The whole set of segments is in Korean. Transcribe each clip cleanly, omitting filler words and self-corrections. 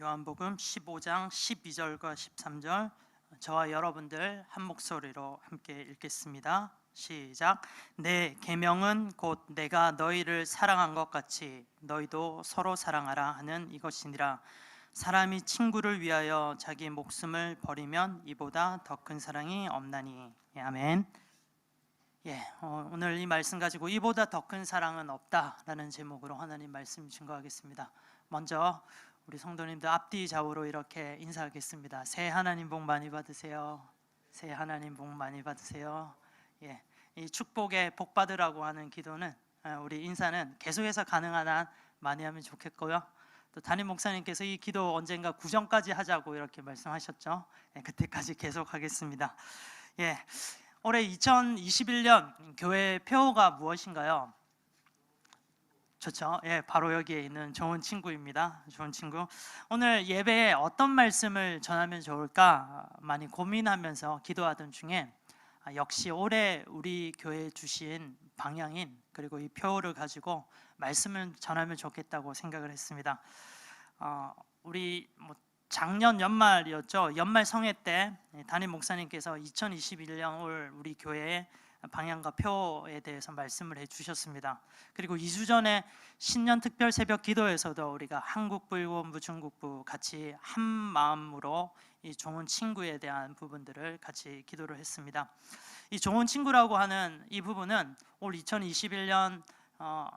요한복음 15장 12절과 13절 저와 여러분들 한 목소리로 함께 읽겠습니다. 시작. 내 계명은 곧 내가 너희를 사랑한 것 같이 너희도 서로 사랑하라 하는 이것이니라. 사람이 친구를 위하여 자기 목숨을 버리면 이보다 더 큰 사랑이 없나니. 아멘. 오늘 이 말씀 가지고 이보다 더 큰 사랑은 없다라는 제목으로 하나님 말씀 증거하겠습니다. 먼저 우리 성도님들 앞뒤 좌우로 이렇게 인사하겠습니다. 새해 하나님 복 많이 받으세요. 새해 하나님 복 많이 받으세요. 이 축복의 복 받으라고 하는 기도는 우리 인사는 계속해서 가능한 한 많이 하면 좋겠고요. 또 담임 목사님께서 이 기도 언젠가 구정까지 하자고 이렇게 말씀하셨죠. 그때까지 계속하겠습니다. 올해 2021년 교회 표어가 무엇인가요? 좋죠. 바로 여기에 있는 좋은 친구입니다. 좋은 친구. 오늘 예배에 어떤 말씀을 전하면 좋을까 많이 고민하면서 기도하던 중에 역시 올해 우리 교회에 주신 방향인 그리고 이 표어를 가지고 말씀을 전하면 좋겠다고 생각을 했습니다. 우리 작년 연말이었죠. 연말 성회 때 담임 목사님께서 2021년 올 우리 교회의 방향과 표에 대해서 말씀을 해주셨습니다. 그리고 2주 전에 신년 특별 새벽 기도에서도 우리가 한국부일본부 중국부 같이 한 마음으로 이 좋은 친구에 대한 부분들을 같이 기도를 했습니다. 이 좋은 친구라고 하는 이 부분은 올 2021년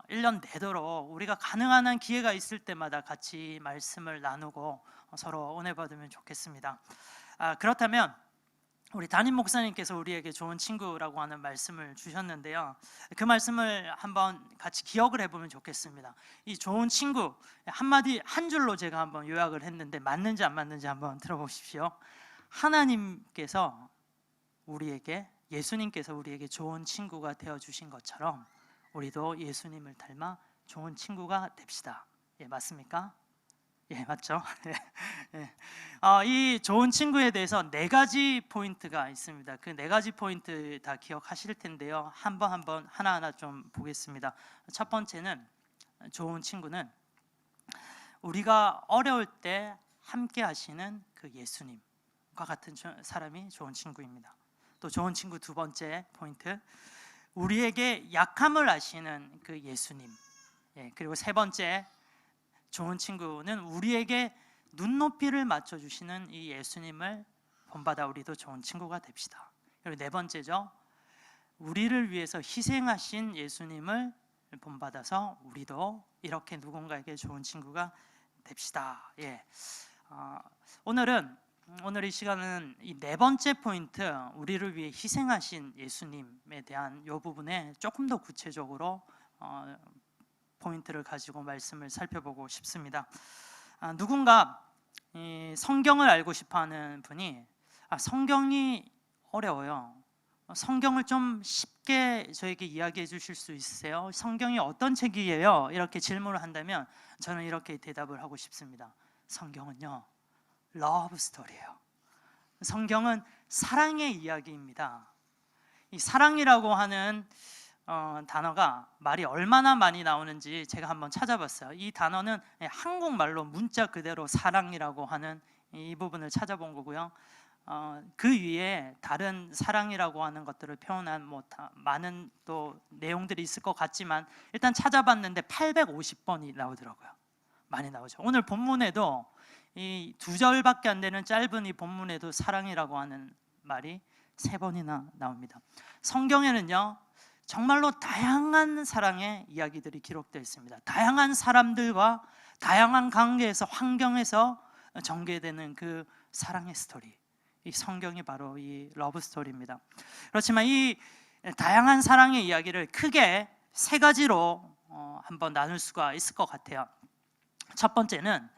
1년 내도록 우리가 가능한 한 기회가 있을 때마다 같이 말씀을 나누고 서로 은혜 받으면 좋겠습니다. 그렇다면 우리 담임 목사님께서 우리에게 좋은 친구라고 하는 말씀을 주셨는데요. 그 말씀을 한번 같이 기억을 해보면 좋겠습니다. 이 좋은 친구 한마디 한 줄로 제가 한번 요약을 했는데 맞는지 안 맞는지 한번 들어보십시오. 하나님께서 우리에게 예수님께서 우리에게 좋은 친구가 되어주신 것처럼 우리도 예수님을 닮아 좋은 친구가 됩시다. 맞습니까? 맞죠? 이 좋은 친구에 대해서 4가지 포인트가 있습니다. 그 4가지 포인트 다 기억하실 텐데요. 한번 하나하나 좀 보겠습니다. 첫 번째는 좋은 친구는 우리가 어려울 때 함께 하시는 그 예수님과 같은 사람이 좋은 친구입니다. 또 좋은 친구 두 번째 포인트, 우리에게 약함을 아시는 그 예수님. 그리고 세 번째 좋은 친구는 우리에게 눈높이를 맞춰주시는 이 예수님을 본받아 우리도 좋은 친구가 됩시다. 그리고 네 번째죠, 우리를 위해서 희생하신 예수님을 본받아서 우리도 이렇게 누군가에게 좋은 친구가 됩시다. 오늘 이 시간은 이 네 번째 포인트, 우리를 위해 희생하신 예수님에 대한 이 부분에 조금 더 구체적으로 포인트를 가지고 말씀을 살펴보고 싶습니다. 누군가 성경을 알고 싶어하는 분이 성경이 어려워요. 성경을 좀 쉽게 저에게 이야기해 주실 수 있으세요? 성경이 어떤 책이에요? 이렇게 질문을 한다면 저는 이렇게 대답을 하고 싶습니다. 성경은요, 러브 스토리예요. 성경은 사랑의 이야기입니다. 이 사랑이라고 하는 단어가 말이 얼마나 많이 나오는지 제가 한번 찾아봤어요. 이 단어는 한국말로 문자 그대로 사랑이라고 하는 이 부분을 찾아본 거고요. 그 위에 다른 사랑이라고 하는 것들을 표현한 많은 또 내용들이 있을 것 같지만 일단 찾아봤는데 850번이 나오더라고요. 많이 나오죠. 오늘 본문에도 이 2절밖에 안 되는 짧은 이 본문에도 사랑이라고 하는 말이 3번이나 나옵니다. 성경에는요, 정말로 다양한 사랑의 이야기들이 기록되어 있습니다. 다양한 사람들과 다양한 관계에서, 환경에서 전개되는 그 사랑의 스토리, 이 성경이 바로 이 러브 스토리입니다. 그렇지만 이 다양한 사랑의 이야기를 크게 3가지로 한번 나눌 수가 있을 것 같아요. 첫 번째는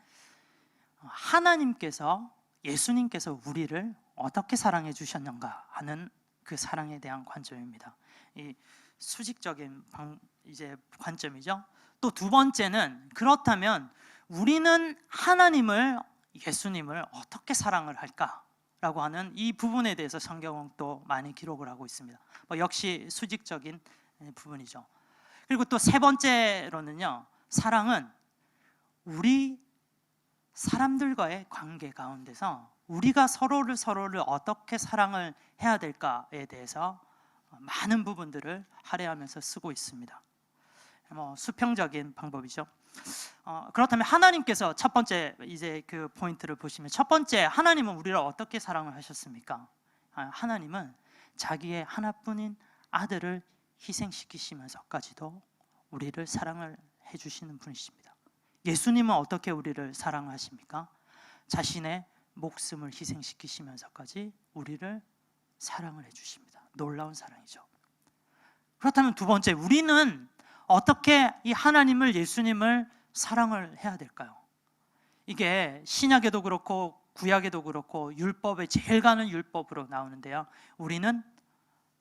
하나님께서, 예수님께서 우리를 어떻게 사랑해 주셨는가 하는 그 사랑에 대한 관점입니다. 이 수직적인 관점이죠. 또 두 번째는 그렇다면 우리는 하나님을, 예수님을 어떻게 사랑을 할까라고 하는 이 부분에 대해서 성경은 또 많이 기록을 하고 있습니다. 역시 수직적인 부분이죠. 그리고 또 세 번째로는요, 사랑은 우리 사람들과의 관계 가운데서 우리가 서로를 어떻게 사랑을 해야 될까에 대해서 많은 부분들을 할애하면서 쓰고 있습니다. 수평적인 방법이죠. 그렇다면 하나님께서 첫 번째 이제 그 포인트를 보시면, 첫 번째, 하나님은 우리를 어떻게 사랑을 하셨습니까? 하나님은 자기의 하나뿐인 아들을 희생시키시면서까지도 우리를 사랑을 해주시는 분이십니다. 예수님은 어떻게 우리를 사랑하십니까? 자신의 목숨을 희생시키시면서까지 우리를 사랑을 해주십니다. 놀라운 사랑이죠. 그렇다면 두 번째, 우리는 어떻게 이 하나님을, 예수님을 사랑을 해야 될까요? 이게 신약에도 그렇고 구약에도 그렇고 율법에 제일 가는 율법으로 나오는데요, 우리는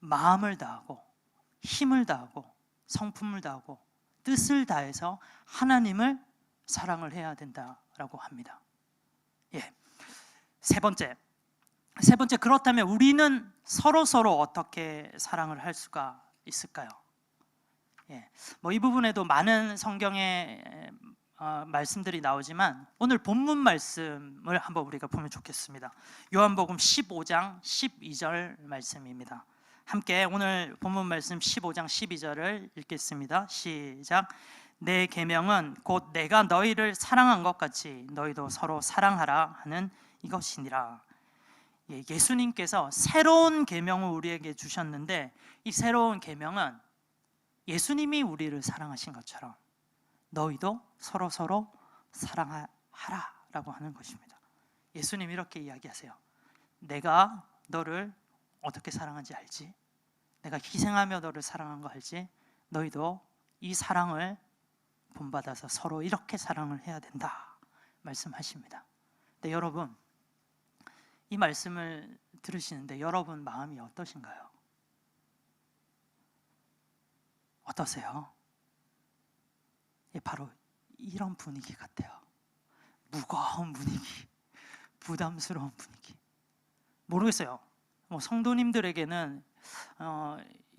마음을 다하고 힘을 다하고 성품을 다하고 뜻을 다해서 하나님을 사랑을 해야 된다라고 합니다. 세 번째, 그렇다면 우리는 서로 어떻게 사랑을 할 수가 있을까요? 이 부분에도 많은 성경의 말씀들이 나오지만 오늘 본문 말씀을 한번 우리가 보면 좋겠습니다. 요한복음 15장 12절 말씀입니다. 함께 오늘 본문 말씀 15장 12절을 읽겠습니다. 시작. 내 계명은 곧 내가 너희를 사랑한 것 같이 너희도 서로 사랑하라 하는 이것이니라. 예수님께서 새로운 계명을 우리에게 주셨는데, 이 새로운 계명은 예수님이 우리를 사랑하신 것처럼 너희도 서로 사랑하라라고 하는 것입니다. 예수님 이렇게 이야기하세요. 내가 너를 어떻게 사랑한지 알지? 내가 희생하며 너를 사랑한 거 알지? 너희도 이 사랑을 본받아서 서로 이렇게 사랑을 해야 된다 말씀하십니다. 근데 여러분, 이 말씀을 들으시는데 여러분 마음이 어떠신가요? 어떠세요? 바로 이런 분위기 같아요. 무거운 분위기, 부담스러운 분위기. 모르겠어요. 성도님들에게는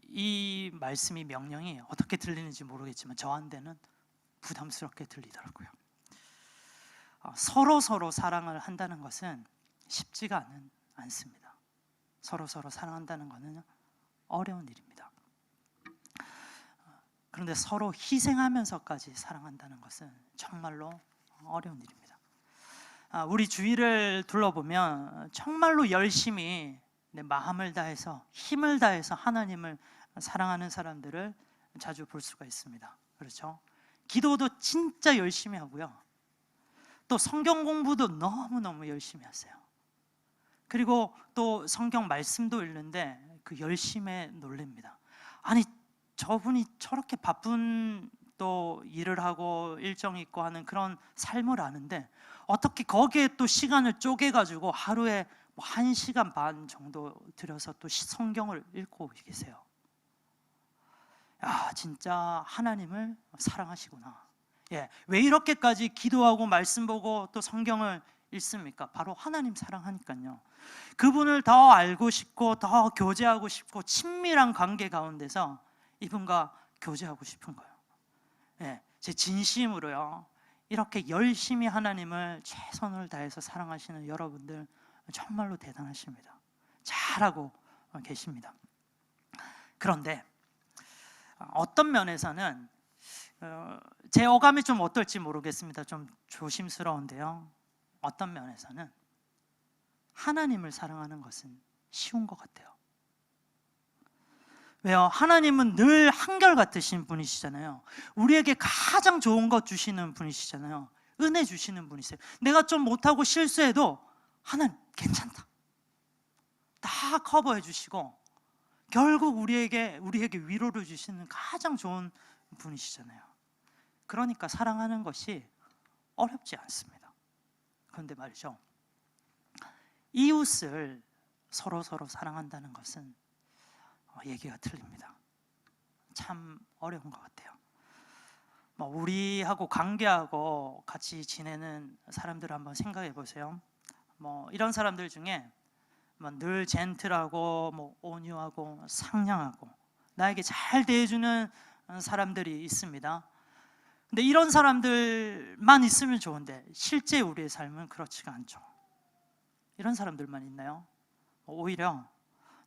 이 말씀이, 명령이 어떻게 들리는지 모르겠지만 저한테는 부담스럽게 들리더라고요. 서로 사랑을 한다는 것은 쉽지가 않습니다. 서로 사랑한다는 것은 어려운 일입니다. 그런데 서로 희생하면서까지 사랑한다는 것은 정말로 어려운 일입니다. 우리 주위를 둘러보면 정말로 열심히 내 마음을 다해서, 힘을 다해서 하나님을 사랑하는 사람들을 자주 볼 수가 있습니다. 그렇죠? 기도도 진짜 열심히 하고요, 또 성경 공부도 너무너무 열심히 하세요. 그리고 또 성경 말씀도 읽는데 그 열심에 놀랍니다. 아니, 저분이 저렇게 바쁜 또 일을 하고 일정이 있고 하는 그런 삶을 아는데 어떻게 거기에 또 시간을 쪼개가지고 하루에 1시간 반 정도 들여서 또 성경을 읽고 계세요. 야, 진짜 하나님을 사랑하시구나. 왜 이렇게까지 기도하고 말씀 보고 또 성경을 읽습니까? 바로 하나님 사랑하니까요. 그분을 더 알고 싶고 더 교제하고 싶고 친밀한 관계 가운데서 이분과 교제하고 싶은 거예요. 제 진심으로요, 이렇게 열심히 하나님을 최선을 다해서 사랑하시는 여러분들 정말로 대단하십니다. 잘하고 계십니다. 그런데 어떤 면에서는 제 어감이 좀 어떨지 모르겠습니다. 좀 조심스러운데요, 어떤 면에서는 하나님을 사랑하는 것은 쉬운 것 같아요. 왜요? 하나님은 늘 한결같으신 분이시잖아요. 우리에게 가장 좋은 것 주시는 분이시잖아요. 은혜 주시는 분이세요. 내가 좀 못하고 실수해도 하나님 괜찮다, 다 커버해 주시고 결국 우리에게 위로를 주시는 가장 좋은 분이시잖아요. 그러니까 사랑하는 것이 어렵지 않습니다. 그런데 말이죠, 이웃을 서로 사랑한다는 것은 얘기가 틀립니다. 참 어려운 것 같아요. 우리하고 관계하고 같이 지내는 사람들을 한번 생각해 보세요. 이런 사람들 중에 늘 젠틀하고 온유하고 상냥하고 나에게 잘 대해주는 사람들이 있습니다. 근데 이런 사람들만 있으면 좋은데 실제 우리의 삶은 그렇지가 않죠. 이런 사람들만 있나요? 오히려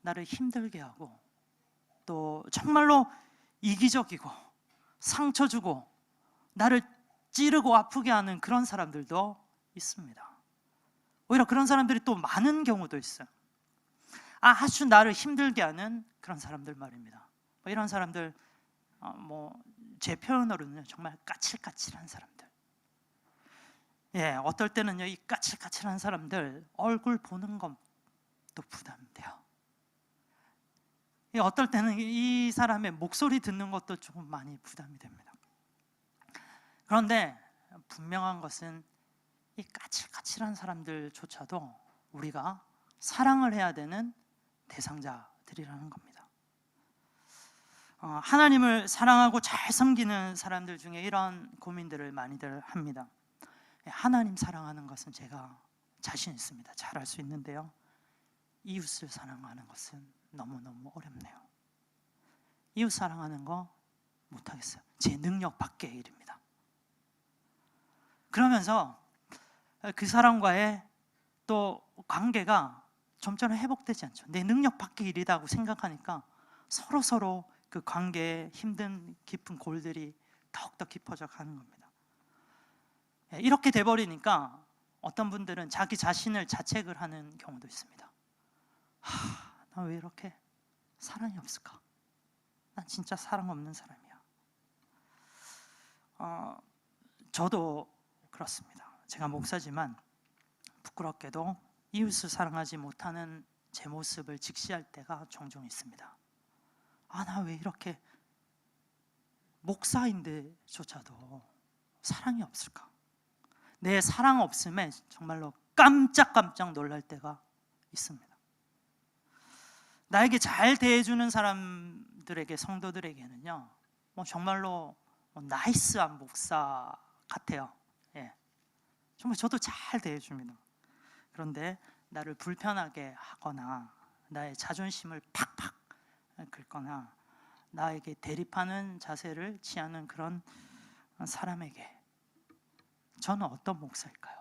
나를 힘들게 하고 또 정말로 이기적이고 상처 주고 나를 찌르고 아프게 하는 그런 사람들도 있습니다. 오히려 그런 사람들이 또 많은 경우도 있어요. 아주 나를 힘들게 하는 그런 사람들 말입니다. 이런 사람들 제 표현으로는 정말 까칠까칠한 사람들. 어떨 때는요, 이 까칠까칠한 사람들 얼굴 보는 것도 부담돼요. 어떨 때는 이 사람의 목소리 듣는 것도 조금 많이 부담이 됩니다. 그런데 분명한 것은 이 까칠까칠한 사람들조차도 우리가 사랑을 해야 되는 대상자들이라는 겁니다. 하나님을 사랑하고 잘 섬기는 사람들 중에 이런 고민들을 많이들 합니다. 하나님 사랑하는 것은 제가 자신 있습니다. 잘할 수 있는데요, 이웃을 사랑하는 것은 너무너무 어렵네요. 이웃 사랑하는 거 못하겠어요. 제 능력 밖의 일입니다. 그러면서 그 사람과의 또 관계가 점점 회복되지 않죠. 내 능력 밖의 일이라고 생각하니까 서로 그 관계에 힘든 깊은 골들이 더욱더 깊어져 가는 겁니다. 이렇게 돼버리니까 어떤 분들은 자기 자신을 자책을 하는 경우도 있습니다. 나 왜 이렇게 사랑이 없을까? 난 진짜 사랑 없는 사람이야. 저도 그렇습니다. 제가 목사지만 부끄럽게도 이웃을 사랑하지 못하는 제 모습을 직시할 때가 종종 있습니다. 나 왜 이렇게 목사인데조차도 사랑이 없을까? 내 사랑 없음에 정말로 깜짝깜짝 놀랄 때가 있습니다. 나에게 잘 대해주는 사람들에게, 성도들에게는요, 정말로 나이스한 목사 같아요. 정말 저도 잘 대해줍니다. 그런데 나를 불편하게 하거나 나의 자존심을 팍팍 긁거나 나에게 대립하는 자세를 취하는 그런 사람에게 저는 어떤 목사일까요?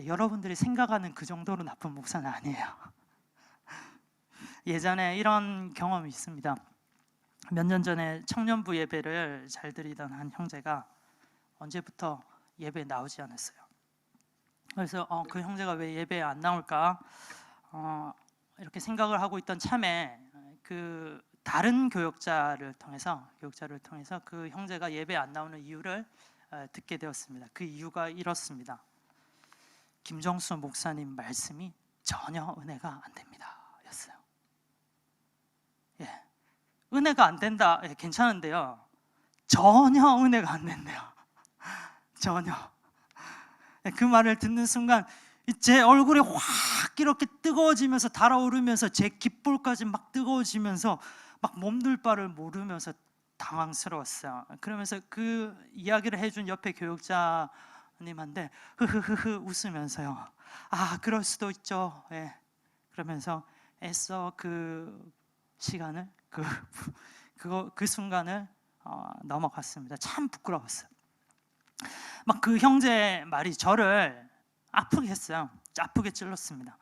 여러분들이 생각하는 그 정도로 나쁜 목사는 아니에요. 예전에 이런 경험이 있습니다. 몇 년 전에 청년부 예배를 잘 드리던 한 형제가 언제부터 예배에 나오지 않았어요. 그래서 그 형제가 왜 예배에 안 나올까 이렇게 생각을 하고 있던 참에 그 다른 교역자를 통해서 그 형제가 예배에 안 나오는 이유를 듣게 되었습니다. 그 이유가 이렇습니다. 김정수 목사님 말씀이 전혀 은혜가 안 됩니다 였어요. 은혜가 안 된다, 괜찮은데요, 전혀 은혜가 안 된대요. 전혀. 그 말을 듣는 순간 제 얼굴이 확 이렇게 뜨거워지면서 달아오르면서 제 귓볼까지 막 뜨거워지면서 막 몸둘 바를 모르면서 당황스러웠어요. 그러면서 그 이야기를 해준 옆에 교육자님한테 흐흐흐흐 웃으면서요, 그럴 수도 있죠. 그러면서 애써 그 시간을 그 순간을 넘어갔습니다. 참 부끄러웠어요. 막 그 형제 말이 저를 아프게 했어요. 아프게 찔렀습니다.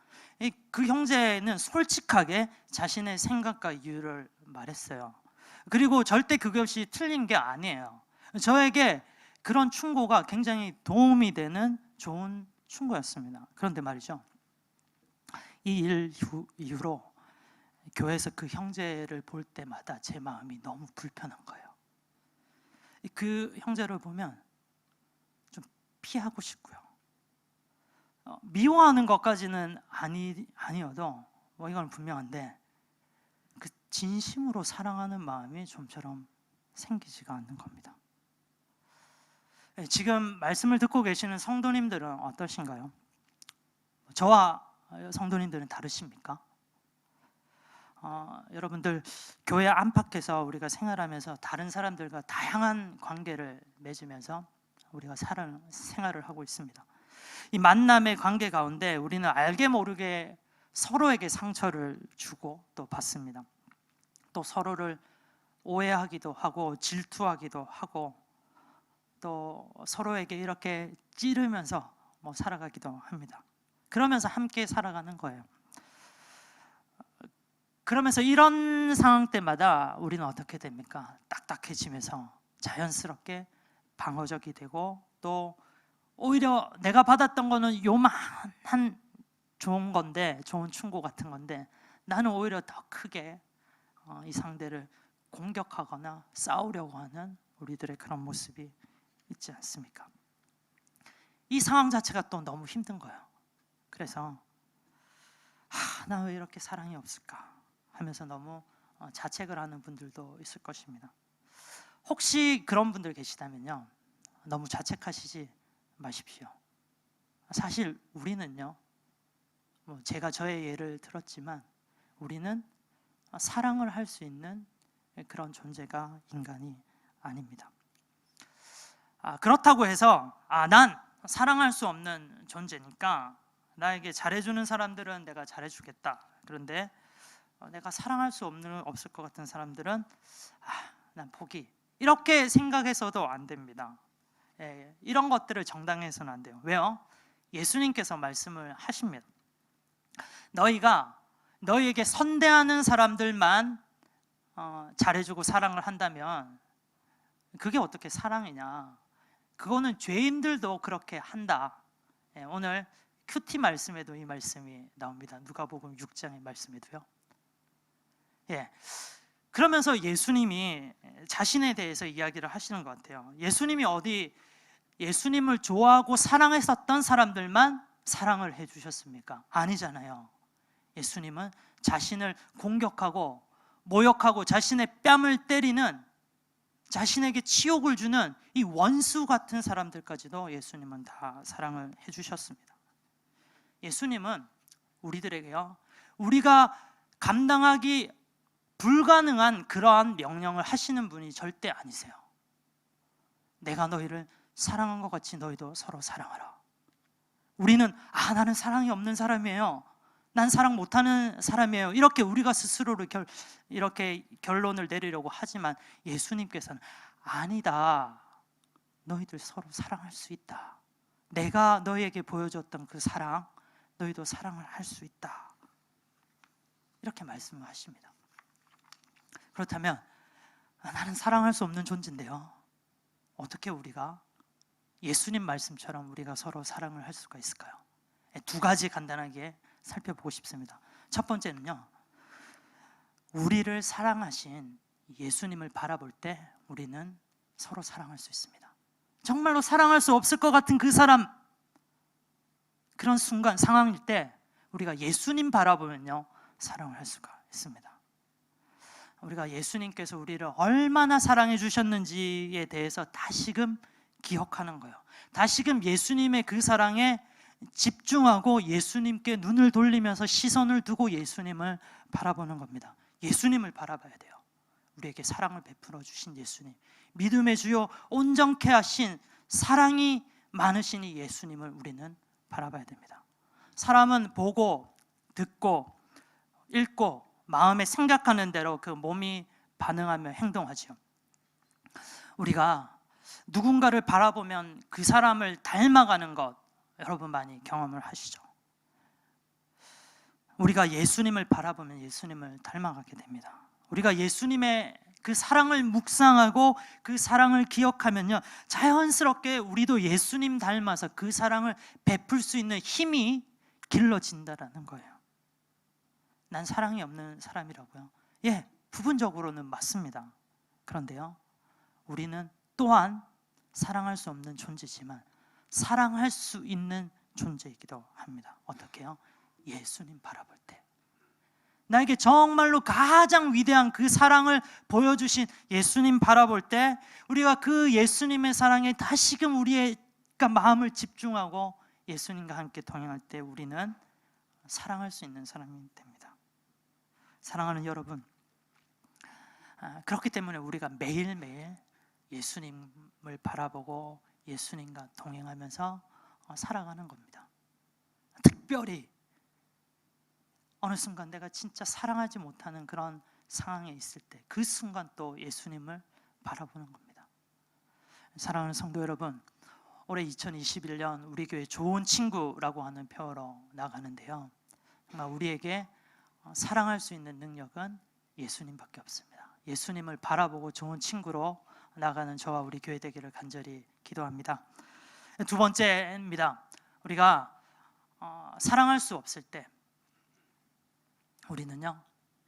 그 형제는 솔직하게 자신의 생각과 이유를 말했어요. 그리고 절대 그것이 틀린 게 아니에요. 저에게 그런 충고가 굉장히 도움이 되는 좋은 충고였습니다. 그런데 말이죠, 이 일 이후로 교회에서 그 형제를 볼 때마다 제 마음이 너무 불편한 거예요. 그 형제를 보면 좀 피하고 싶고요, 미워하는 것까지는 아니어도 이건 분명한데 그 진심으로 사랑하는 마음이 좀처럼 생기지가 않는 겁니다. 지금 말씀을 듣고 계시는 성도님들은 어떠신가요? 저와 성도님들은 다르십니까? 여러분들 교회 안팎에서 우리가 생활하면서 다른 사람들과 다양한 관계를 맺으면서 우리가 생활을 하고 있습니다. 이 만남의 관계 가운데 우리는 알게 모르게 서로에게 상처를 주고 또 받습니다. 또 서로를 오해하기도 하고 질투하기도 하고 또 서로에게 이렇게 찌르면서 살아가기도 합니다. 그러면서 함께 살아가는 거예요. 그러면서 이런 상황 때마다 우리는 어떻게 됩니까? 딱딱해지면서 자연스럽게 방어적이 되고, 또 오히려 내가 받았던 거는 요만한 좋은 건데, 좋은 충고 같은 건데, 나는 오히려 더 크게 이 상대를 공격하거나 싸우려고 하는 우리들의 그런 모습이 있지 않습니까? 이 상황 자체가 또 너무 힘든 거예요. 그래서 나 왜 이렇게 사랑이 없을까 하면서 너무 자책을 하는 분들도 있을 것입니다. 혹시 그런 분들 계시다면요, 너무 자책하시지 마십시오. 사실 우리는요, 제가 저의 예를 들었지만 우리는 사랑을 할 수 있는 그런 존재가 인간이 아닙니다. 그렇다고 해서 난 사랑할 수 없는 존재니까 나에게 잘해주는 사람들은 내가 잘해주겠다. 그런데 내가 사랑할 수 없을 것 같은 사람들은 난 포기. 이렇게 생각해서도 안 됩니다. 이런 것들을 정당해서는 안 돼요. 왜요? 예수님께서 말씀을 하십니다. 너희가 너희에게 선대하는 사람들만 잘해주고 사랑을 한다면 그게 어떻게 사랑이냐? 그거는 죄인들도 그렇게 한다. 오늘 큐티 말씀에도 이 말씀이 나옵니다. 누가복음 6장의 말씀에도요. 그러면서 예수님이 자신에 대해서 이야기를 하시는 것 같아요. 예수님이 어디 예수님을 좋아하고 사랑했었던 사람들만 사랑을 해주셨습니까? 아니잖아요. 예수님은 자신을 공격하고 모욕하고 자신의 뺨을 때리는, 자신에게 치욕을 주는 이 원수 같은 사람들까지도 예수님은 다 사랑을 해주셨습니다. 예수님은 우리들에게요, 우리가 감당하기 불가능한 그러한 명령을 하시는 분이 절대 아니세요. 내가 너희를 사랑한 것 같이 너희도 서로 사랑하라. 우리는 나는 사랑이 없는 사람이에요, 난 사랑 못하는 사람이에요, 이렇게 우리가 스스로를 이렇게 결론을 내리려고 하지만 예수님께서는 아니다, 너희들 서로 사랑할 수 있다. 내가 너희에게 보여줬던 그 사랑, 너희도 사랑을 할 수 있다. 이렇게 말씀을 하십니다. 그렇다면 나는 사랑할 수 없는 존재인데요, 어떻게 우리가 예수님 말씀처럼 우리가 서로 사랑을 할 수가 있을까요? 두 가지 간단하게 살펴보고 싶습니다. 첫 번째는요, 우리를 사랑하신 예수님을 바라볼 때 우리는 서로 사랑할 수 있습니다. 정말로 사랑할 수 없을 것 같은 그 사람, 그런 순간 상황일 때 우리가 예수님 바라보면요, 사랑을 할 수가 있습니다. 우리가 예수님께서 우리를 얼마나 사랑해 주셨는지에 대해서 다시금 기억하는 거예요. 다시금 예수님의 그 사랑에 집중하고 예수님께 눈을 돌리면서 시선을 두고 예수님을 바라보는 겁니다. 예수님을 바라봐야 돼요. 우리에게 사랑을 베풀어 주신 예수님, 믿음의 주요 온전케 하신 사랑이 많으신 이 예수님을 우리는 바라봐야 됩니다. 사람은 보고 듣고 읽고 마음에 생각하는 대로 그 몸이 반응하며 행동하죠. 우리가 누군가를 바라보면 그 사람을 닮아가는 것, 여러분 많이 경험을 하시죠? 우리가 예수님을 바라보면 예수님을 닮아가게 됩니다. 우리가 예수님의 그 사랑을 묵상하고 그 사랑을 기억하면요, 자연스럽게 우리도 예수님 닮아서 그 사랑을 베풀 수 있는 힘이 길러진다라는 거예요. 난 사랑이 없는 사람이라고요? 부분적으로는 맞습니다. 그런데요, 우리는 또한 사랑할 수 없는 존재지만 사랑할 수 있는 존재이기도 합니다. 어떻게요? 예수님 바라볼 때, 나에게 정말로 가장 위대한 그 사랑을 보여주신 예수님 바라볼 때, 우리가 그 예수님의 사랑에 다시금 우리가 마음을 집중하고 예수님과 함께 동행할 때 우리는 사랑할 수 있는 사람이 됩니다. 사랑하는 여러분, 그렇기 때문에 우리가 매일매일 예수님을 바라보고 예수님과 동행하면서 살아가는 겁니다. 특별히 어느 순간 내가 진짜 사랑하지 못하는 그런 상황에 있을 때 그 순간 또 예수님을 바라보는 겁니다. 사랑하는 성도 여러분, 올해 2021년 우리 교회 좋은 친구라고 하는 표어로 나가는데요, 정말 우리에게 사랑할 수 있는 능력은 예수님밖에 없습니다. 예수님을 바라보고 좋은 친구로 나가는 저와 우리 교회 되기를 간절히 기도합니다. 두 번째입니다. 우리가 사랑할 수 없을 때 우리는요,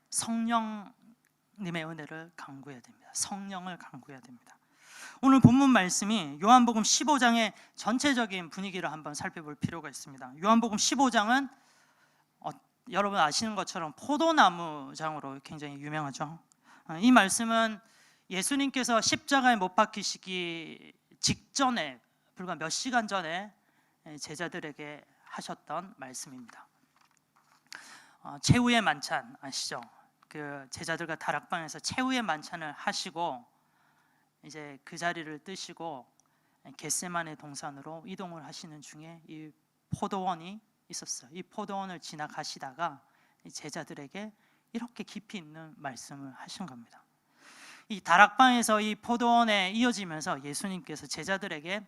성령님의 은혜를 간구해야 됩니다. 성령을 간구해야 됩니다. 오늘 본문 말씀이 요한복음 15장의 전체적인 분위기를 한번 살펴볼 필요가 있습니다. 요한복음 15장은 여러분 아시는 것처럼 포도나무장으로 굉장히 유명하죠. 이 말씀은 예수님께서 십자가에 못 박히시기 직전에, 불과 몇 시간 전에 제자들에게 하셨던 말씀입니다. 최후의 만찬 아시죠? 그 제자들과 다락방에서 최후의 만찬을 하시고 이제 그 자리를 뜨시고 겟세마네 동산으로 이동을 하시는 중에 이 포도원이 있었어요. 이 포도원을 지나가시다가 제자들에게 이렇게 깊이 있는 말씀을 하신 겁니다. 이 다락방에서 이 포도원에 이어지면서 예수님께서 제자들에게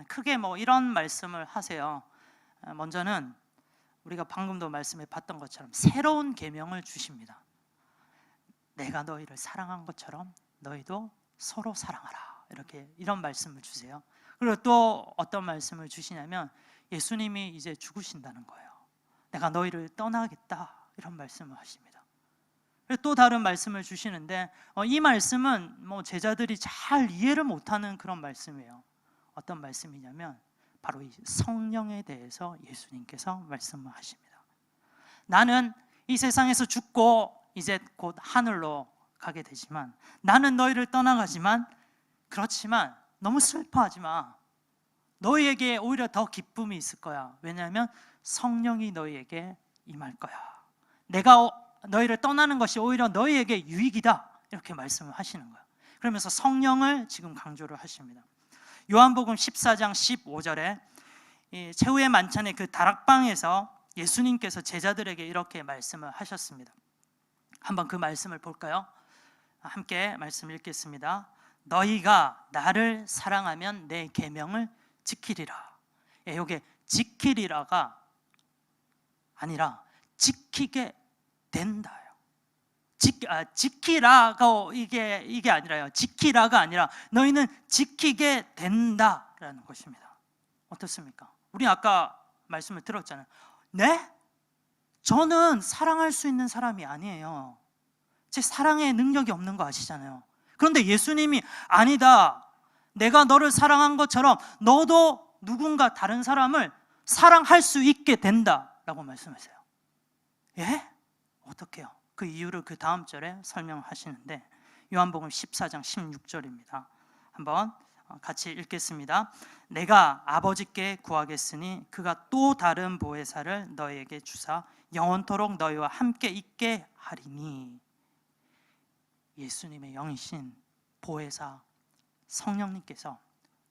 크게 이런 말씀을 하세요. 먼저는 우리가 방금도 말씀해 봤던 것처럼 새로운 계명을 주십니다. 내가 너희를 사랑한 것처럼 너희도 서로 사랑하라, 이런 말씀을 주세요. 그리고 또 어떤 말씀을 주시냐면 예수님이 이제 죽으신다는 거예요. 내가 너희를 떠나겠다, 이런 말씀을 하십니다. 그리고 또 다른 말씀을 주시는데 이 말씀은 제자들이 잘 이해를 못하는 그런 말씀이에요. 어떤 말씀이냐면 바로 이 성령에 대해서 예수님께서 말씀을 하십니다. 나는 이 세상에서 죽고 이제 곧 하늘로 가게 되지만, 나는 너희를 떠나가지만, 그렇지만 너무 슬퍼하지 마. 너희에게 오히려 더 기쁨이 있을 거야. 왜냐하면 성령이 너희에게 임할 거야. 내가 너희를 떠나는 것이 오히려 너희에게 유익이다, 이렇게 말씀을 하시는 거예요. 그러면서 성령을 지금 강조를 하십니다. 요한복음 14장 15절에 최후의 만찬의 그 다락방에서 예수님께서 제자들에게 이렇게 말씀을 하셨습니다. 한번 그 말씀을 볼까요? 함께 말씀 읽겠습니다. 너희가 나를 사랑하면 내 계명을 지키리라. 이게 지키리라가 아니라 지키게 된다요. 지키라가 이게 아니라요. 지키라가 아니라 너희는 지키게 된다라는 것입니다. 어떻습니까? 우리 아까 말씀을 들었잖아요. 네? 저는 사랑할 수 있는 사람이 아니에요. 제 사랑의 능력이 없는 거 아시잖아요. 그런데 예수님이 아니다, 내가 너를 사랑한 것처럼 너도 누군가 다른 사람을 사랑할 수 있게 된다라고 말씀하세요. 예? 어떻게요? 그 이유를 그 다음 절에 설명하시는데 요한복음 14장 16절입니다. 한번 같이 읽겠습니다. 내가 아버지께 구하겠으니 그가 또 다른 보혜사를 너희에게 주사 영원토록 너희와 함께 있게 하리니. 예수님의 영이신 보혜사 성령님께서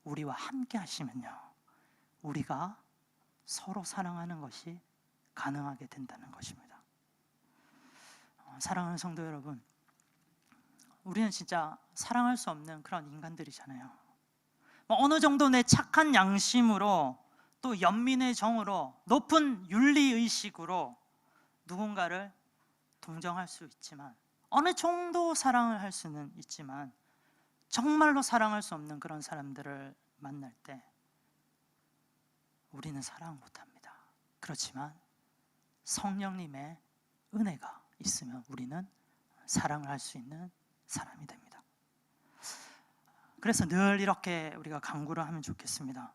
우리와 함께 하시면요, 우리가 서로 사랑하는 것이 가능하게 된다는 것입니다. 사랑하는 성도 여러분, 우리는 진짜 사랑할 수 없는 그런 인간들이잖아요. 어느 정도 내 착한 양심으로, 또 연민의 정으로, 높은 윤리의식으로 누군가를 동정할 수 있지만, 어느 정도 사랑을 할 수는 있지만 정말로 사랑할 수 없는 그런 사람들을 만날 때 우리는 사랑 못합니다. 그렇지만 성령님의 은혜가 있으면 우리는 사랑을 할 수 있는 사람이 됩니다. 그래서 늘 이렇게 우리가 간구를 하면 좋겠습니다.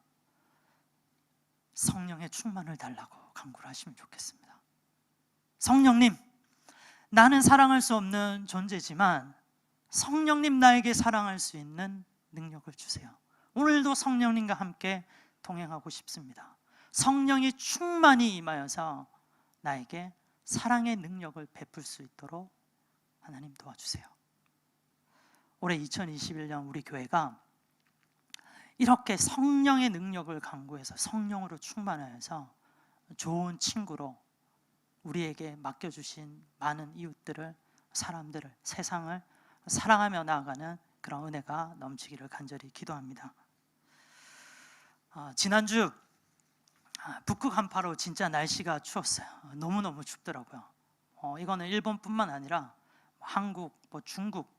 성령의 충만을 달라고 간구를 하시면 좋겠습니다. 성령님, 나는 사랑할 수 없는 존재지만 성령님 나에게 사랑할 수 있는 능력을 주세요. 오늘도 성령님과 함께 동행하고 싶습니다. 성령이 충만히 임하여서 나에게 사랑의 능력을 베풀 수 있도록 하나님 도와주세요. 올해 2021년 우리 교회가 이렇게 성령의 능력을 간구해서 성령으로 충만하여서 좋은 친구로 우리에게 맡겨주신 많은 이웃들을 사람들을, 세상을 사랑하며 나아가는 그런 은혜가 넘치기를 간절히 기도합니다. 지난주 북극 한파로 진짜 날씨가 추웠어요. 너무너무 춥더라고요. 이거는 일본뿐만 아니라 한국, 중국,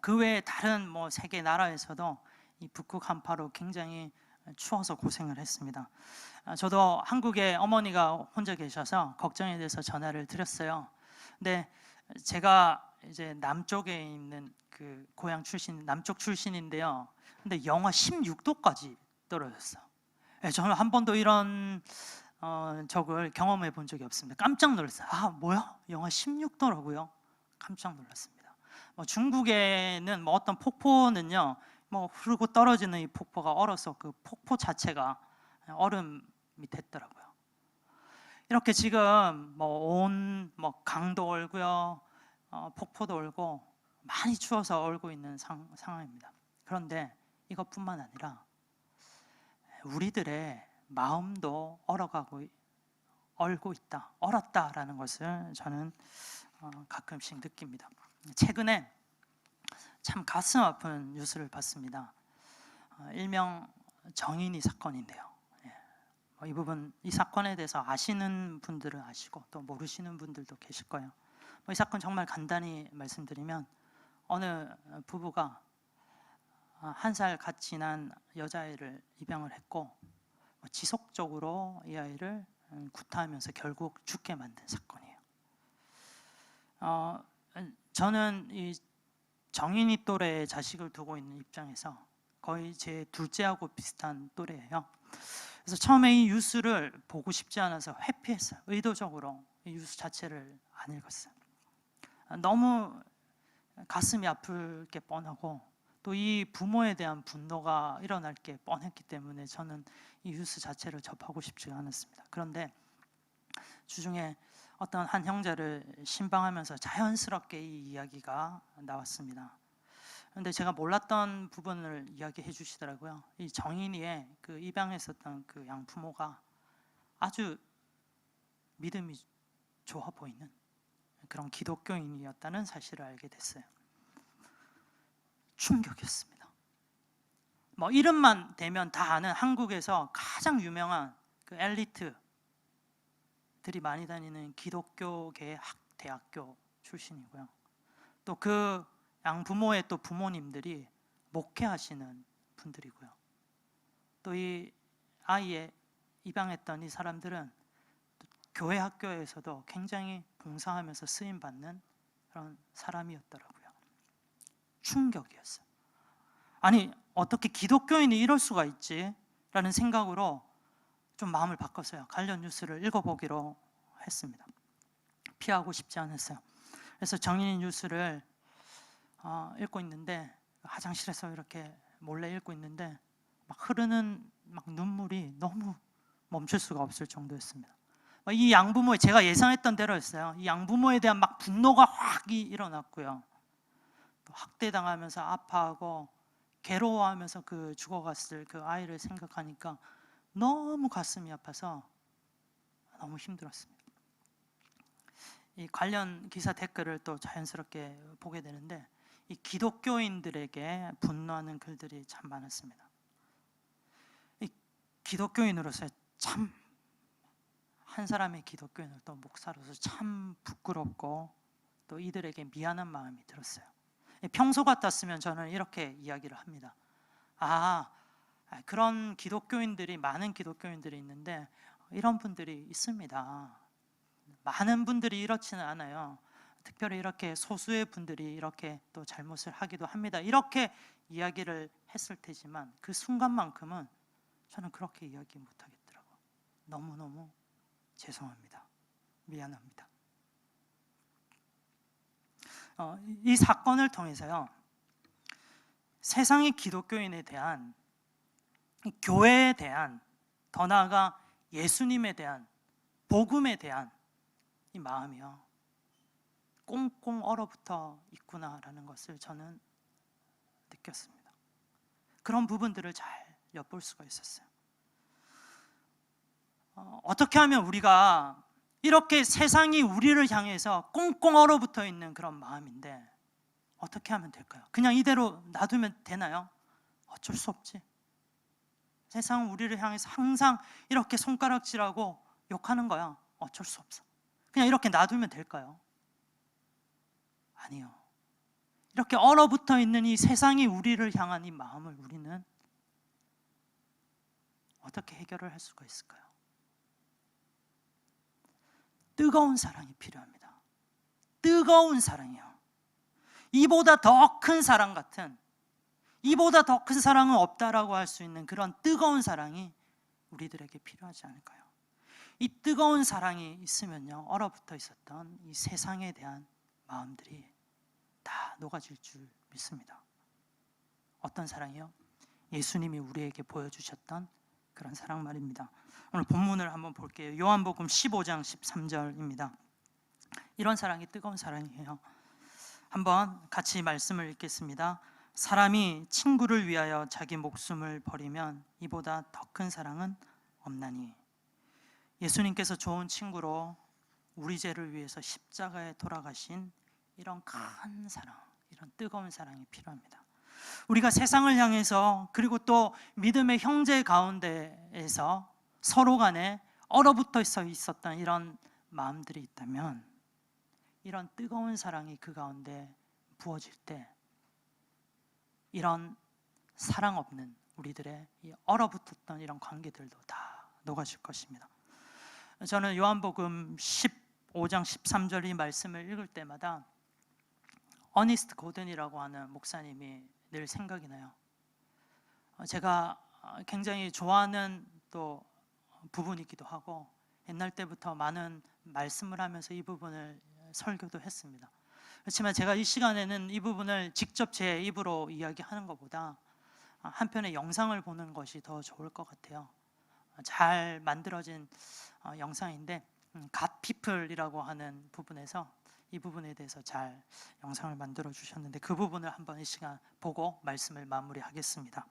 그 외에 다른 세계 나라에서도 이 북극 한파로 굉장히 추워서 고생을 했습니다. 저도 한국에 어머니가 혼자 계셔서 걱정이 돼서 전화를 드렸어요. 근데 제가 이제 남쪽에 있는 그 고향 출신, 남쪽 출신인데요. 근데 영하 16도까지 떨어졌어요. 저는 한 번도 이런 적을 경험해 본 적이 없습니다. 깜짝 놀랐어요. 뭐야? 영하 16도라고요? 깜짝 놀랐습니다. 중국에는 어떤 폭포는요, 흐르고 떨어지는 이 폭포가 얼어서 그 폭포 자체가 얼음이 됐더라고요. 이렇게 지금 온 강도 얼고요, 폭포도 얼고 많이 추워서 얼고 있는 상황입니다. 그런데 이것뿐만 아니라 우리들의 마음도 얼고 있다, 얼었다라는 것을 저는 가끔씩 느낍니다. 최근에 참 가슴 아픈 뉴스를 봤습니다. 일명 정인이 사건인데요. 이 사건에 대해서 아시는 분들은 아시고 또 모르시는 분들도 계실 거예요. 이 사건 정말 간단히 말씀드리면, 어느 부부가 1살 갓 지난 여자아이를 입양을 했고 지속적으로 이 아이를 구타하면서 결국 죽게 만든 사건이에요. 저는 이 정인이 또래의 자식을 두고 있는 입장에서 거의 제 둘째하고 비슷한 또래예요. 그래서 처음에 이 뉴스를 보고 싶지 않아서 회피했어요. 의도적으로 이 뉴스 자체를 안 읽었어요. 너무 가슴이 아플 게 뻔하고 또 이 부모에 대한 분노가 일어날 게 뻔했기 때문에 저는 이 뉴스 자체를 접하고 싶지가 않았습니다. 그런데 주중에 어떤 한 형제를 신방하면서 자연스럽게 이 이야기가 나왔습니다. 그런데 제가 몰랐던 부분을 이야기해 주시더라고요. 이 정인이의 그 입양했었던 그 양부모가 아주 믿음이 좋아 보이는 그런 기독교인이었다는 사실을 알게 됐어요. 충격이었습니다. 이름만 대면 다 아는 한국에서 가장 유명한 그 엘리트들이 많이 다니는 기독교계 대학교 출신이고요. 또 그 양부모의 또 부모님들이 목회하시는 분들이고요. 또 이 아이의 입양했던 이 사람들은 교회 학교에서도 굉장히 봉사하면서 쓰임받는 그런 사람이었더라고요. 충격이었어요. 아니, 어떻게 기독교인이 이럴 수가 있지? 라는 생각으로 좀 마음을 바꿨어요. 관련 뉴스를 읽어보기로 했습니다. 피하고 싶지 않았어요. 그래서 정인 뉴스를 읽고 있는데, 화장실에서 이렇게 몰래 읽고 있는데 흐르는 눈물이 너무 멈출 수가 없을 정도였습니다. 이 양부모의, 제가 예상했던 대로였어요. 이 양부모에 대한 분노가 확 일어났고요. 또 학대당하면서 아파하고 괴로워하면서 그 죽어갔을 그 아이를 생각하니까 너무 가슴이 아파서 너무 힘들었습니다. 이 관련 기사 댓글을 또 자연스럽게 보게 되는데, 이 기독교인들에게 분노하는 글들이 참 많았습니다. 이 기독교인으로서 참, 한 사람의 기독교인으로 또 목사로서 참 부끄럽고 또 이들에게 미안한 마음이 들었어요. 평소 같았으면 저는 이렇게 이야기를 합니다. 그런 기독교인들이, 많은 기독교인들이 있는데 이런 분들이 있습니다. 많은 분들이 이렇지는 않아요. 특별히 이렇게 소수의 분들이 이렇게 또 잘못을 하기도 합니다. 이렇게 이야기를 했을 테지만 그 순간만큼은 저는 그렇게 이야기 못하겠더라고요. 너무너무 죄송합니다. 미안합니다. 이 사건을 통해서요, 세상의 기독교인에 대한, 교회에 대한, 더 나아가 예수님에 대한, 복음에 대한 이 마음이요, 꽁꽁 얼어붙어 있구나라는 것을 저는 느꼈습니다. 그런 부분들을 잘 엿볼 수가 있었어요. 어떻게 하면 우리가 이렇게 세상이 우리를 향해서 꽁꽁 얼어붙어 있는 그런 마음인데 어떻게 하면 될까요? 그냥 이대로 놔두면 되나요? 어쩔 수 없지. 세상은 우리를 향해서 항상 이렇게 손가락질하고 욕하는 거야. 어쩔 수 없어. 그냥 이렇게 놔두면 될까요? 아니요. 이렇게 얼어붙어 있는 이 세상이 우리를 향한 이 마음을 우리는 어떻게 해결을 할 수가 있을까요? 뜨거운 사랑이 필요합니다. 뜨거운 사랑이요. 이보다 더 큰 사랑 같은, 이보다 더 큰 사랑은 없다라고 할 수 있는 그런 뜨거운 사랑이 우리들에게 필요하지 않을까요? 이 뜨거운 사랑이 있으면요, 얼어붙어 있었던 이 세상에 대한 마음들이 다 녹아질 줄 믿습니다. 어떤 사랑이요? 예수님이 우리에게 보여주셨던 그런 사랑 말입니다. 오늘 본문을 한번 볼게요. 요한복음 15장 13절입니다. 이런 사랑이 뜨거운 사랑이에요. 한번 같이 말씀을 읽겠습니다. 사람이 친구를 위하여 자기 목숨을 버리면 이보다 더 큰 사랑은 없나니. 예수님께서 좋은 친구로 우리 죄를 위해서 십자가에 돌아가신 이런 큰 사랑, 이런 뜨거운 사랑이 필요합니다. 우리가 세상을 향해서, 그리고 또 믿음의 형제 가운데에서 서로 간에 얼어붙어 있었던 이런 마음들이 있다면, 이런 뜨거운 사랑이 그 가운데 부어질 때 이런 사랑 없는 우리들의 이 얼어붙었던 이런 관계들도 다 녹아질 것입니다. 저는 요한복음 15장 13절 이 말씀을 읽을 때마다 어니스트 고든이라고 하는 목사님이 늘 생각이 나요. 제가 굉장히 좋아하는 또 부분이기도 하고, 옛날 때부터 많은 말씀을 하면서 이 부분을 설교도 했습니다. 그렇지만 제가 이 시간에는 이 부분을 직접 제 입으로 이야기하는 것보다 한편의 영상을 보는 것이 더 좋을 것 같아요. 잘 만들어진 영상인데, 갓피플이라고 하는 부분에서 이 부분에 대해서 잘 영상을 만들어 주셨는데, 그 부분을 한번 이 시간 보고 말씀을 마무리하겠습니다.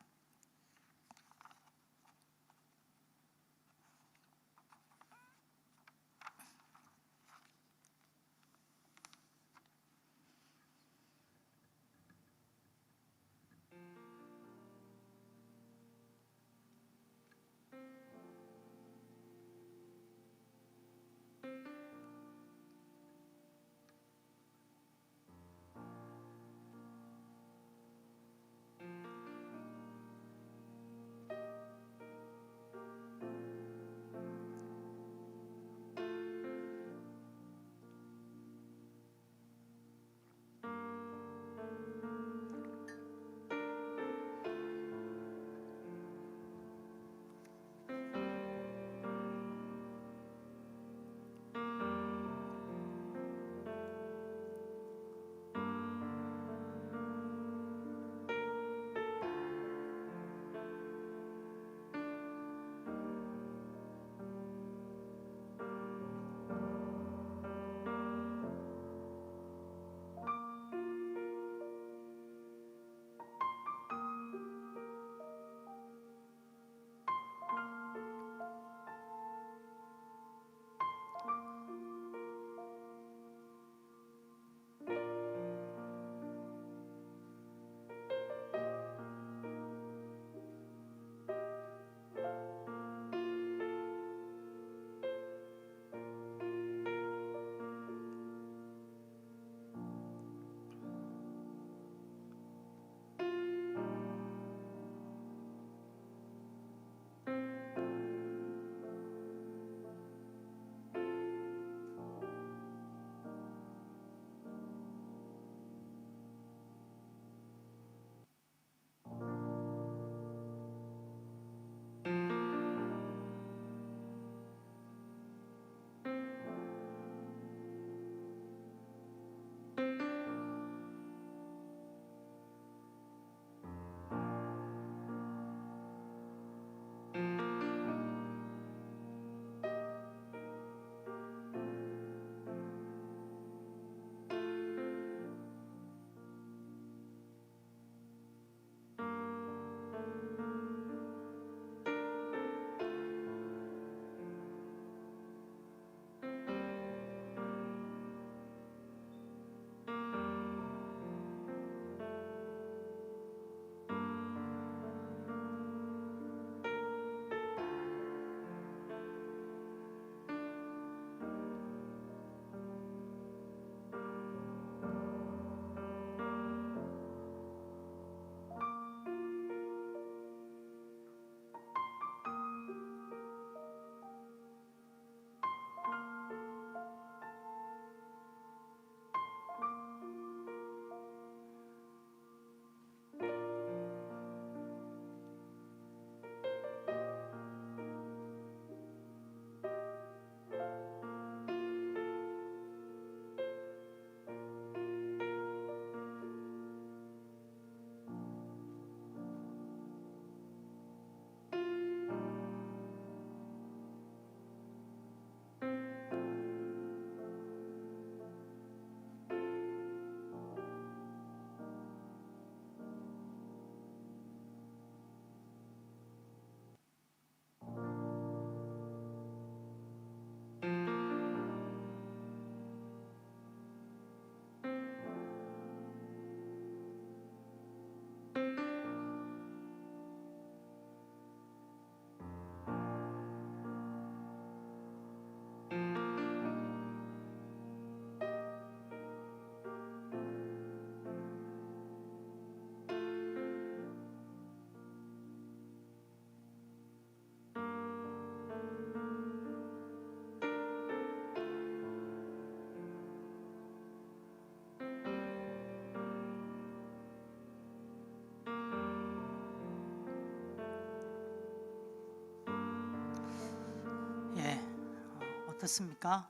어떻습니까?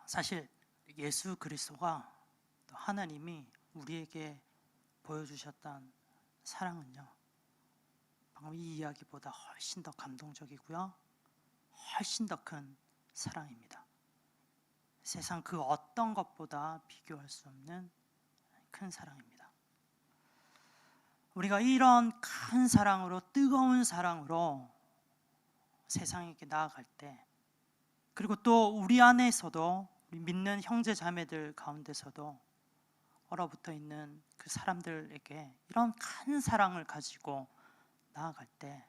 사실 예수 그리스도가 또 하나님이 우리에게 보여주셨던 사랑은요, 방금 이 이야기보다 훨씬 더 감동적이고요, 훨씬 더 큰 사랑입니다. 세상 그 어떤 것보다 비교할 수 없는 큰 사랑입니다. 우리가 이런 큰 사랑으로, 뜨거운 사랑으로 세상에게 나아갈 때, 그리고 또 우리 안에서도, 우리 믿는 형제 자매들 가운데서도 얼어붙어 있는 그 사람들에게 이런 큰 사랑을 가지고 나아갈 때,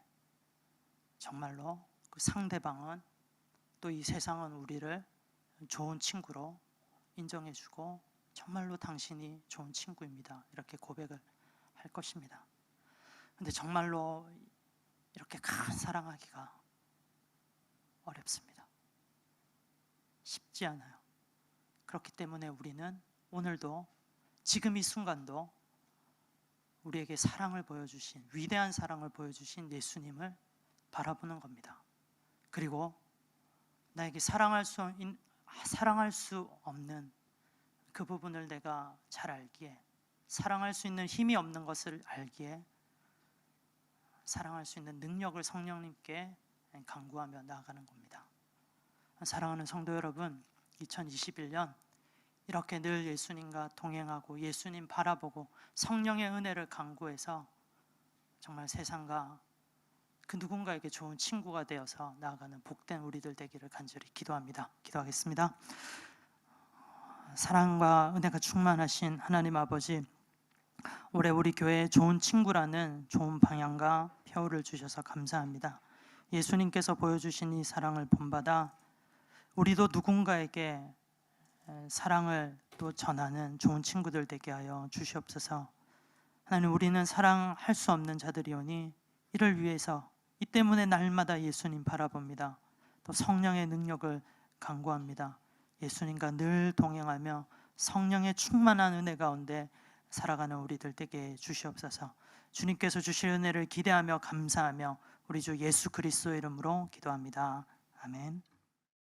정말로 그 상대방은, 또 이 세상은 우리를 좋은 친구로 인정해주고, 정말로 당신이 좋은 친구입니다, 이렇게 고백을 할 것입니다. 근데 정말로 이렇게 큰 사랑하기가 어렵습니다. 쉽지 않아요. 그렇기 때문에 우리는 오늘도, 지금 이 순간도 우리에게 사랑을 보여주신, 위대한 사랑을 보여주신 예수님을 바라보는 겁니다. 그리고 나에게 사랑할 수 없는 그 부분을 내가 잘 알기에, 사랑할 수 있는 힘이 없는 것을 알기에, 사랑할 수 있는 능력을 성령님께 간구하며 나아가는 겁니다. 사랑하는 성도 여러분, 2021년 이렇게 늘 예수님과 동행하고 예수님 바라보고 성령의 은혜를 간구해서 정말 세상과 그 누군가에게 좋은 친구가 되어서 나아가는 복된 우리들 되기를 간절히 기도합니다. 기도하겠습니다. 사랑과 은혜가 충만하신 하나님 아버지, 올해 우리 교회에 좋은 친구라는 좋은 방향과 표를 주셔서 감사합니다. 예수님께서 보여주신 이 사랑을 본받아 우리도 누군가에게 사랑을 또 전하는 좋은 친구들 되게 하여 주시옵소서. 하나님, 우리는 사랑할 수 없는 자들이오니 이를 위해서, 이 때문에 날마다 예수님 바라봅니다. 또 성령의 능력을 간구합니다. 예수님과 늘 동행하며 성령의 충만한 은혜 가운데 살아가는 우리들 되게 주시옵소서. 주님께서 주실 은혜를 기대하며 감사하며 우리 주 예수 그리스도의 이름으로 기도합니다. 아멘.